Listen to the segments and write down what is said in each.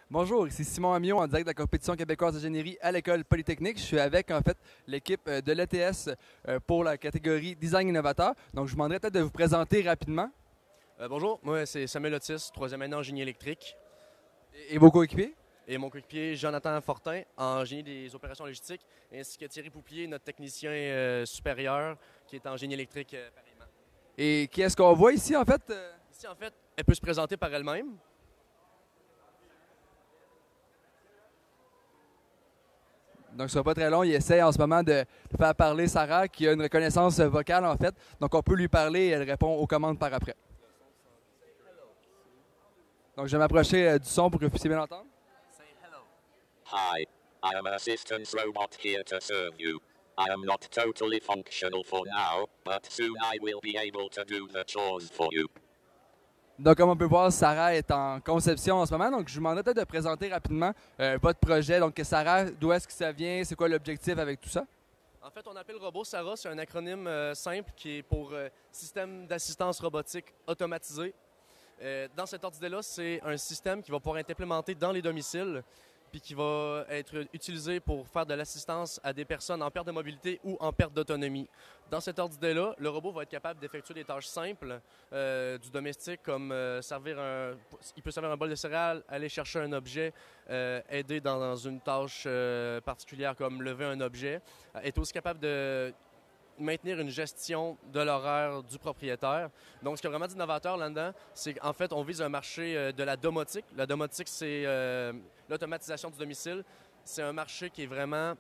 Bonjour, ici Simon Amiot en direct de la compétition québécoise d'ingénierie à l'École Polytechnique. Je suis avec l'équipe de l'ETS pour la catégorie Design innovateur. Donc je vous demanderais peut-être de vous présenter rapidement. Bonjour, moi c'est Samuel Otis, troisième année en génie électrique. Et vos coéquipiers. Et mon coéquipier Jonathan Fortin en génie des opérations logistiques, ainsi que Thierry Pouplier, notre technicien supérieur, qui est en génie électrique pareillement. Et qui est-ce qu'on voit ici en fait? Ici, en fait, elle peut se présenter par elle-même. Donc ce sera pas très long. Il essaie en ce moment de faire parler Sarah qui a une reconnaissance vocale en fait. Donc on peut lui parler et elle répond aux commandes par après. Donc je vais m'approcher du son pour que vous puissiez bien l'entendre. Hi, I am a systems robot here to serve you. I am not totally functional for now, but soon I will be able to do the chores for you. Donc, comme on peut voir, Sarah est en conception en ce moment. Donc, je vous demanderais peut-être de présenter rapidement votre projet. Donc, Sarah, d'où est-ce que ça vient? C'est quoi l'objectif avec tout ça? En fait, on appelle le robot SARA, c'est un acronyme simple qui est pour Système d'assistance robotique automatisé. Dans cet ordre d'idée-là, c'est un système qui va pouvoir être implémenté dans les domiciles puis qui va être utilisé pour faire de l'assistance à des personnes en perte de mobilité ou en perte d'autonomie. Dans cet ordre d'idée-là, le robot va être capable d'effectuer des tâches simples du domestique comme il peut servir un bol de céréales, aller chercher un objet, aider dans une tâche particulière comme lever un objet, est aussi capable de maintenir une gestion de l'horaire du propriétaire. Donc, ce qui est vraiment d'innovateur là-dedans, c'est qu'en fait, on vise un marché de la domotique. La domotique, c'est l'automatisation du domicile. C'est un marché qui est vraiment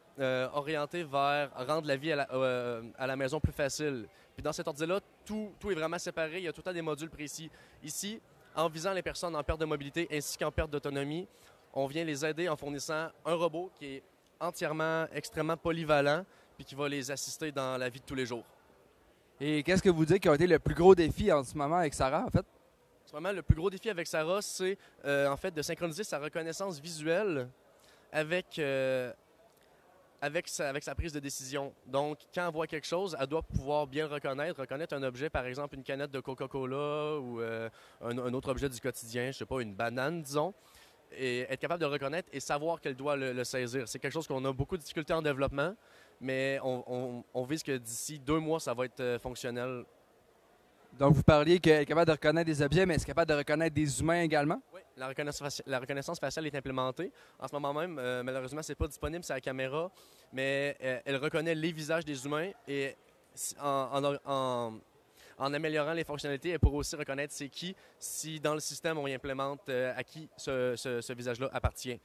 orienté vers rendre la vie à la maison plus facile. Puis dans cet ordre-là, tout est vraiment séparé. Il y a tout le temps des modules précis. Ici, en visant les personnes en perte de mobilité ainsi qu'en perte d'autonomie, on vient les aider en fournissant un robot qui est entièrement, extrêmement polyvalent, puis qui va les assister dans la vie de tous les jours. Et qu'est-ce que vous dites qui a été le plus gros défi en ce moment avec Sarah, en fait? En ce moment, le plus gros défi avec Sarah, c'est en fait de synchroniser sa reconnaissance visuelle avec sa prise de décision. Donc, quand elle voit quelque chose, elle doit pouvoir bien le reconnaître un objet, par exemple une canette de Coca-Cola ou un autre objet du quotidien, je ne sais pas, une banane, disons, et être capable de le reconnaître et savoir qu'elle doit le saisir. C'est quelque chose qu'on a beaucoup de difficultés en développement, mais on vise que d'ici 2 mois, ça va être fonctionnel. Donc, vous parliez qu'elle est capable de reconnaître des objets, mais elle est capable de reconnaître des humains également? Oui, la reconnaissance faciale est implémentée. En ce moment même, malheureusement, ce n'est pas disponible sur la caméra, mais elle reconnaît les visages des humains et en améliorant les fonctionnalités, elle pourra aussi reconnaître c'est qui si dans le système on y implémente à qui ce visage-là appartient.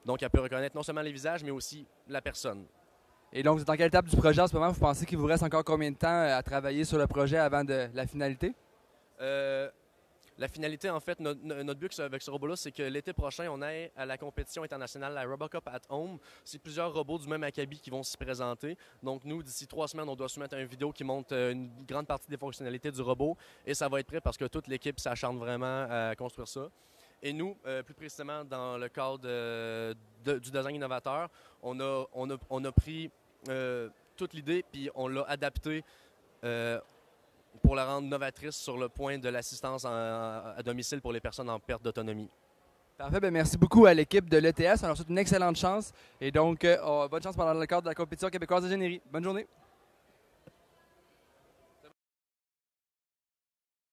Donc, elle peut reconnaître non seulement les visages, mais aussi la personne. Et donc, vous êtes dans quelle étape du projet en ce moment? Vous pensez qu'il vous reste encore combien de temps à travailler sur le projet avant de la finalité? La finalité, en fait, notre but avec ce robot-là, c'est que l'été prochain, on aille à la compétition internationale, la Robocup at Home. C'est plusieurs robots du même acabit qui vont s'y présenter. Donc, nous, d'ici 3 semaines, on doit soumettre une vidéo qui montre une grande partie des fonctionnalités du robot. Et ça va être prêt parce que toute l'équipe s'acharne vraiment à construire ça. Et nous, plus précisément, dans le cadre du design innovateur, on a pris toute l'idée puis on l'a adaptée pour la rendre novatrice sur le point de l'assistance à domicile pour les personnes en perte d'autonomie. Parfait, bien, merci beaucoup à l'équipe de l'ETS. On leur souhaite une excellente chance et donc bonne chance pendant le cadre de la compétition québécoise d'ingénierie. Bonne journée.